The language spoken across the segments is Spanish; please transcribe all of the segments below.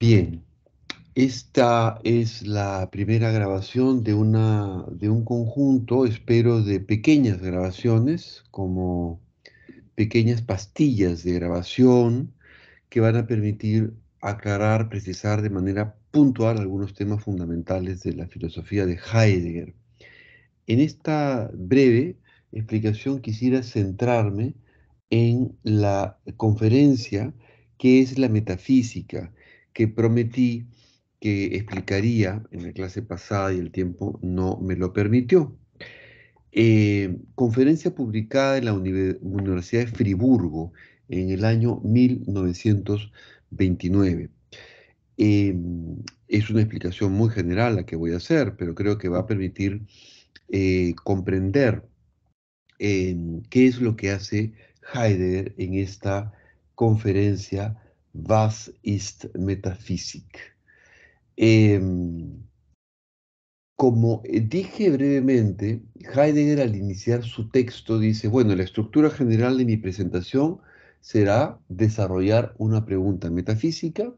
Bien, esta es la primera grabación de un conjunto, espero, de pequeñas grabaciones, como pequeñas pastillas de grabación que van a permitir aclarar, precisar de manera puntual algunos temas fundamentales de la filosofía de Heidegger. En esta breve explicación quisiera centrarme en la conferencia que es la metafísica, que prometí que explicaría en la clase pasada y el tiempo no me lo permitió. Conferencia publicada en la Universidad de Friburgo en el año 1929. Eh, es una explicación muy general la que voy a hacer, pero creo que va a permitir comprender qué es lo que hace Heidegger en esta conferencia Was ist Metaphysik. Como dije brevemente, Heidegger al iniciar su texto dice, bueno, la estructura general de mi presentación será desarrollar una pregunta metafísica,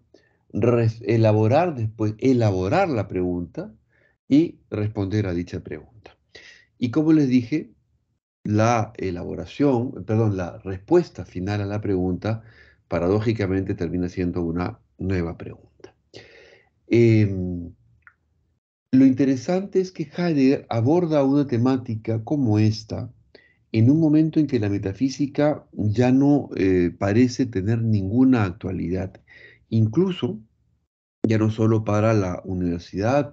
elaborar después, elaborar la pregunta y responder a dicha pregunta. Y como les dije, la elaboración, perdón, la respuesta final a la pregunta, paradójicamente termina siendo una nueva pregunta. Em, lo interesante es que Heidegger aborda una temática como esta en un momento en que la metafísica ya no parece tener ninguna actualidad, incluso ya no solo para la universidad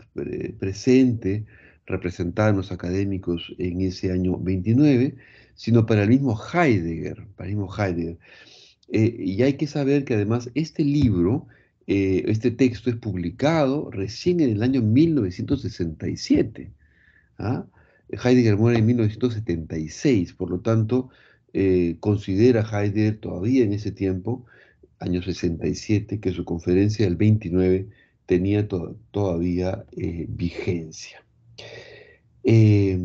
presente, representada en los académicos en ese año 29, sino para el mismo Heidegger, para el mismo Heidegger. Y hay que saber que además este libro, este texto es publicado recién en el año 1967. ¿Ah? Heidegger muere en 1976, por lo tanto, considera Heidegger todavía en ese tiempo, año 67, que su conferencia del 29 tenía todavía vigencia. Eh,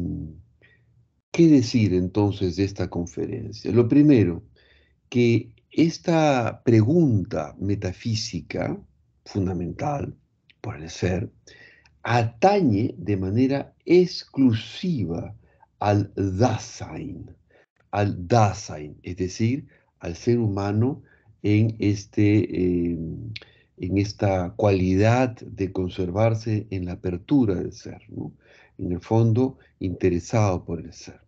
¿Qué decir entonces de esta conferencia? Lo primero, que esta pregunta metafísica fundamental por el ser atañe de manera exclusiva al Dasein, es decir, al ser humano en, en esta cualidad de conservarse en la apertura del ser, ¿no? En el fondo, interesado por el ser.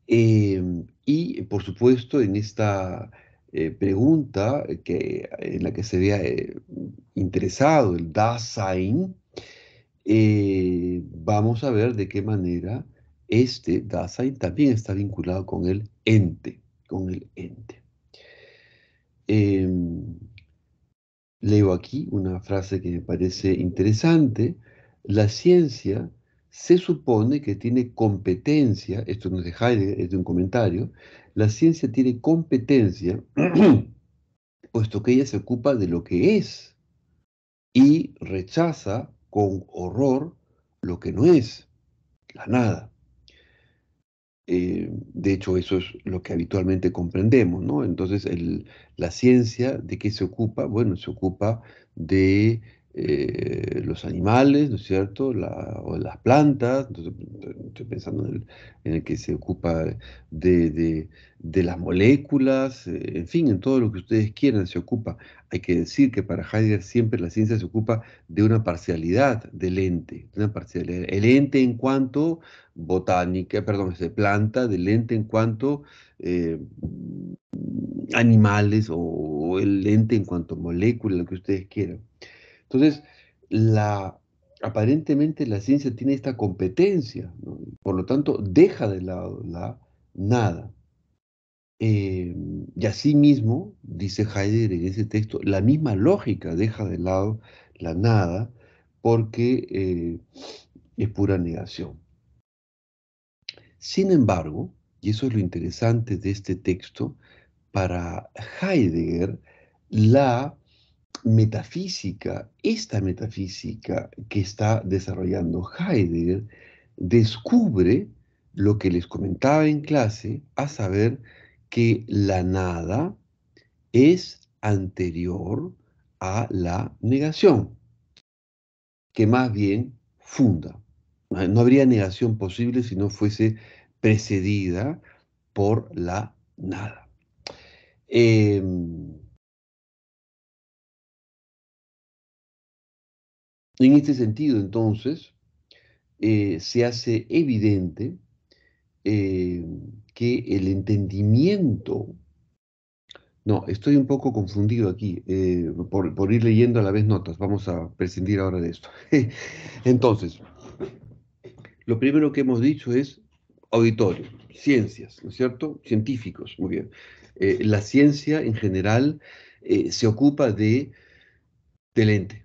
Y por supuesto, en esta pregunta en la que se vea interesado el Dasein, vamos a ver de qué manera este Dasein también está vinculado con el ente, con el ente. Em, Leo aquí una frase que me parece interesante. La ciencia se supone que tiene competencia, esto no es de Heidegger, es de un comentario, la ciencia tiene competencia, puesto que ella se ocupa de lo que es y rechaza con horror lo que no es, la nada. De hecho, eso es lo que habitualmente comprendemos, ¿no? Entonces, la ciencia, ¿de qué se ocupa? Bueno, se ocupa de los animales, ¿no es cierto? O de las plantas, entonces, estoy pensando en el que se ocupa de las moléculas, en fin, en todo lo que ustedes quieran se ocupa. Hay que decir que para Heidegger siempre la ciencia se ocupa de una parcialidad del ente, de una parcialidad. El ente en cuanto botánica, perdón, de planta, del ente en cuanto eh, animales o el ente en cuanto molécula, lo que ustedes quieran. Entonces, aparentemente la ciencia tiene esta competencia, ¿no? Por lo tanto, deja de lado la nada. Y asimismo, dice Heidegger en ese texto, la misma lógica deja de lado la nada porque es pura negación. Sin embargo, y eso es lo interesante de este texto, para Heidegger, la metafísica, esta metafísica que está desarrollando Heidegger, descubre lo que les comentaba en clase, a saber que la nada es anterior a la negación, que más bien funda. No habría negación posible si no fuese precedida por la nada. En este sentido, entonces, se hace evidente eh, que el entendimiento. No, estoy un poco confundido aquí, por ir leyendo a la vez notas. Vamos a prescindir ahora de esto. Entonces, lo primero que hemos dicho es auditorio, ciencias, ¿no es cierto? Científicos, muy bien. La ciencia en general se ocupa del ente,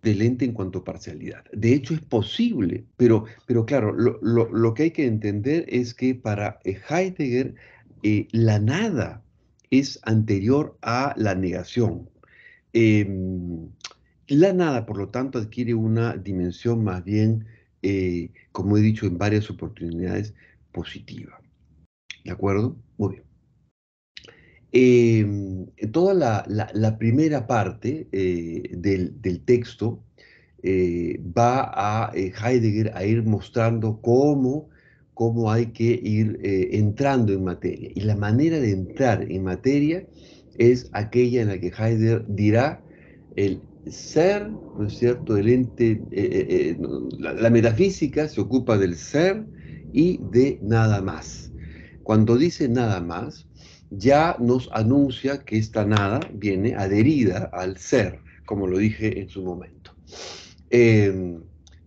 del ente en cuanto a parcialidad. De hecho, es posible, pero claro, lo que hay que entender es que para Heidegger la nada es anterior a la negación. Em, la nada, por lo tanto, adquiere una dimensión más bien, como he dicho en varias oportunidades, positiva. ¿De acuerdo? Muy bien. Toda la primera parte del texto va a Heidegger a ir mostrando cómo hay que ir entrando en materia. Y la manera de entrar en materia es aquella en la que Heidegger dirá el ser, ¿no es cierto? El ente, no, la metafísica se ocupa del ser y de nada más. Cuando dice nada más, ya nos anuncia que esta nada viene adherida al ser, como lo dije en su momento. Eh,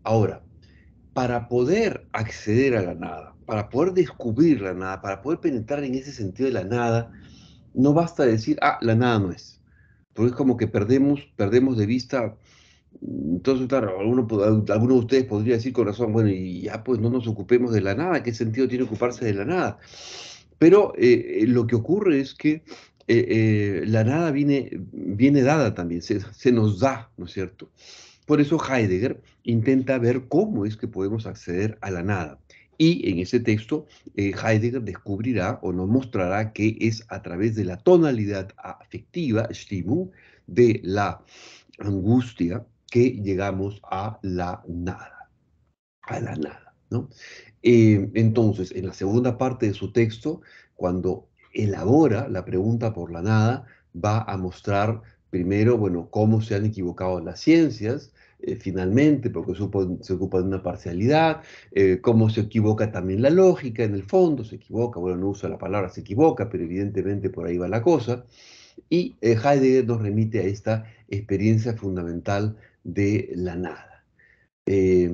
Ahora, para poder acceder a la nada, para poder descubrir la nada, para poder penetrar en ese sentido de la nada, no basta decir, ah, la nada no es. Porque es como que perdemos de vista. Entonces, claro, alguno de ustedes podría decir con razón, bueno, y ya pues no nos ocupemos de la nada, ¿qué sentido tiene ocuparse de la nada? Pero lo que ocurre es que la nada viene dada también, se nos da, ¿no es cierto? Por eso Heidegger intenta ver cómo es que podemos acceder a la nada. Y en ese texto, Heidegger descubrirá o nos mostrará que es a través de la tonalidad afectiva, Stimmung, de la angustia, que llegamos a la nada, ¿no? Entonces, en la segunda parte de su texto, cuando elabora la pregunta por la nada, va a mostrar primero, bueno, cómo se han equivocado las ciencias, finalmente, porque se ocupa de una parcialidad, cómo se equivoca también la lógica, en el fondo se equivoca, bueno, no uso la palabra se equivoca, pero evidentemente por ahí va la cosa, y Heidegger nos remite a esta experiencia fundamental de la nada. Eh,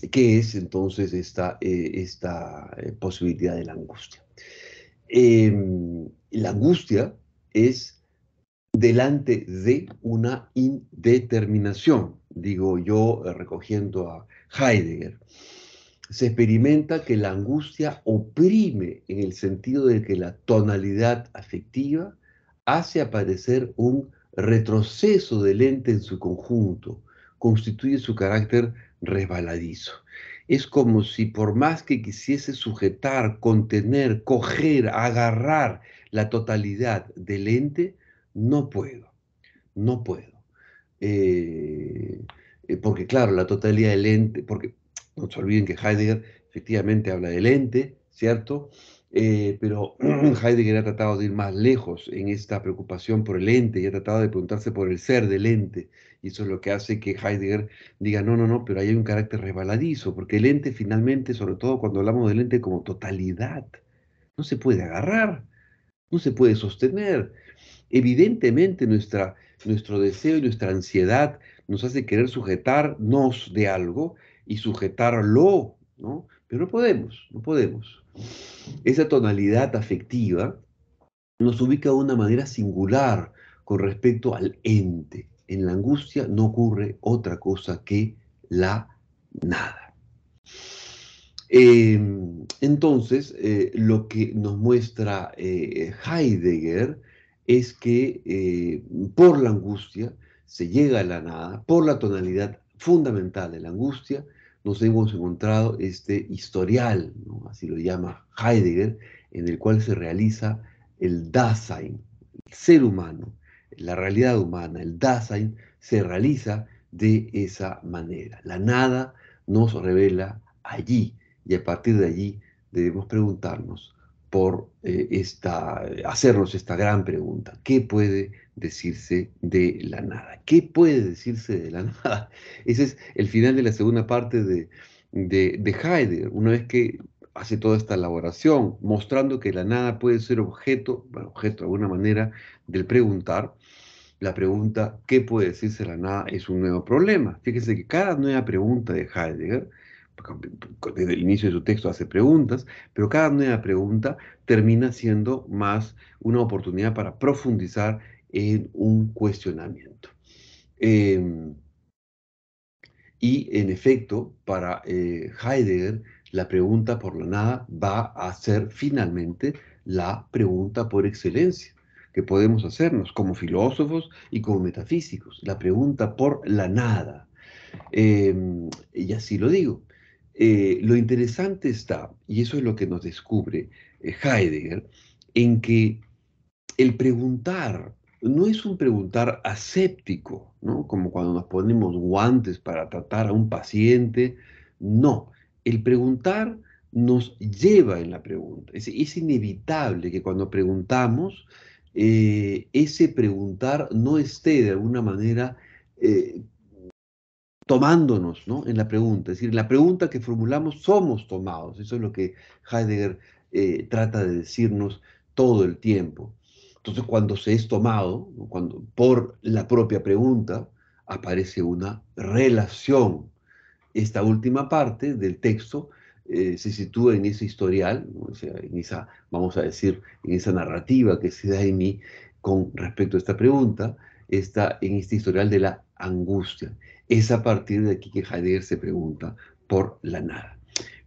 ¿Qué es entonces esta posibilidad de la angustia? La angustia es delante de una indeterminación, digo yo, recogiendo a Heidegger. Se experimenta que la angustia oprime en el sentido de que la tonalidad afectiva hace aparecer un retroceso del ente en su conjunto, constituye su carácter resbaladizo. Es como si por más que quisiese sujetar, contener, coger, agarrar la totalidad del ente, no puedo, no puedo. Eh, Porque claro, la totalidad del ente, porque no se olviden que Heidegger efectivamente habla del ente, ¿cierto? Pero Heidegger ha tratado de ir más lejos en esta preocupación por el ente y ha tratado de preguntarse por el ser del ente. Y eso es lo que hace que Heidegger diga, no, no, no, pero ahí hay un carácter resbaladizo, porque el ente finalmente, sobre todo cuando hablamos del ente como totalidad, no se puede agarrar, no se puede sostener. Evidentemente nuestro deseo y nuestra ansiedad nos hace querer sujetarnos de algo y sujetarlo, ¿no? Pero no podemos, no podemos. Esa tonalidad afectiva nos ubica de una manera singular con respecto al ente. En la angustia no ocurre otra cosa que la nada. Entonces, lo que nos muestra Heidegger es que por la angustia se llega a la nada, por la tonalidad fundamental de la angustia, nos hemos encontrado este historial, ¿no? Así lo llama Heidegger, en el cual se realiza el Dasein, el ser humano, la realidad humana, el Dasein, se realiza de esa manera. La nada nos revela allí y a partir de allí debemos preguntarnos por hacernos esta gran pregunta. ¿Qué puede decirse de la nada? ¿Qué puede decirse de la nada? Ese es el final de la segunda parte de Heidegger, una vez que hace toda esta elaboración, mostrando que la nada puede ser objeto, bueno, objeto de alguna manera, del preguntar. La pregunta, ¿qué puede decirse la nada? Es un nuevo problema. Fíjese que cada nueva pregunta de Heidegger, desde el inicio de su texto hace preguntas, pero cada nueva pregunta termina siendo más una oportunidad para profundizar en un cuestionamiento. Eh, y en efecto, para Heidegger, la pregunta por la nada va a ser finalmente la pregunta por excelencia que podemos hacernos como filósofos y como metafísicos, la pregunta por la nada. Eh, y así lo digo. Lo interesante está, y eso es lo que nos descubre Heidegger, en que el preguntar no es un preguntar aséptico, ¿no? Como cuando nos ponemos guantes para tratar a un paciente. No, el preguntar nos lleva en la pregunta. Es inevitable que cuando preguntamos, ese preguntar no esté de alguna manera eh, tomándonos, ¿no? En la pregunta. Es decir, en la pregunta que formulamos somos tomados. Eso es lo que Heidegger trata de decirnos todo el tiempo. Entonces, cuando se es tomado, ¿no? Cuando, por la propia pregunta, aparece una relación. Esta última parte del texto se sitúa en ese historial, ¿no? O sea, en esa, vamos a decir, en esa narrativa que se da en mí con respecto a esta pregunta, está en este historial de la angustia. Es a partir de aquí que Heidegger se pregunta por la nada.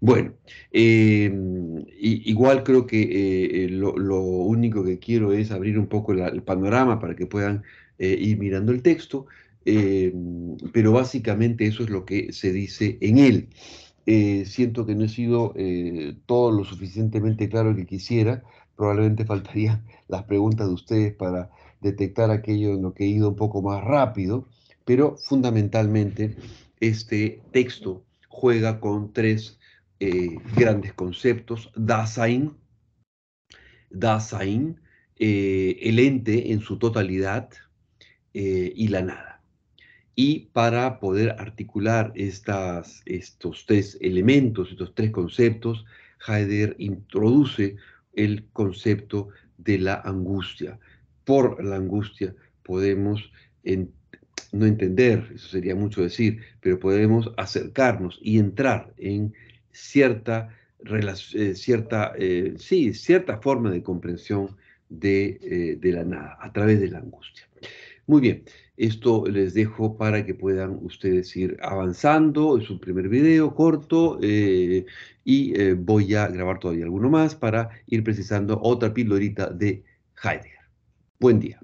Bueno, igual creo que lo único que quiero es abrir un poco el panorama para que puedan ir mirando el texto, eh, pero básicamente eso es lo que se dice en él. Siento que no he sido todo lo suficientemente claro que quisiera. Probablemente faltarían las preguntas de ustedes para detectar aquello en lo que he ido un poco más rápido, pero fundamentalmente este texto juega con tres grandes conceptos: Dasein, el ente en su totalidad y la nada. Y para poder articular estos tres elementos, estos tres conceptos, Heidegger introduce el concepto de la angustia. Por la angustia podemos en- no entender, eso sería mucho decir, pero podemos acercarnos y entrar en cierta forma de comprensión de la nada, a través de la angustia. Muy bien, esto les dejo para que puedan ustedes ir avanzando. Es un primer video corto y voy a grabar todavía alguno más para ir precisando otra pildorita de Heidegger. Buen día.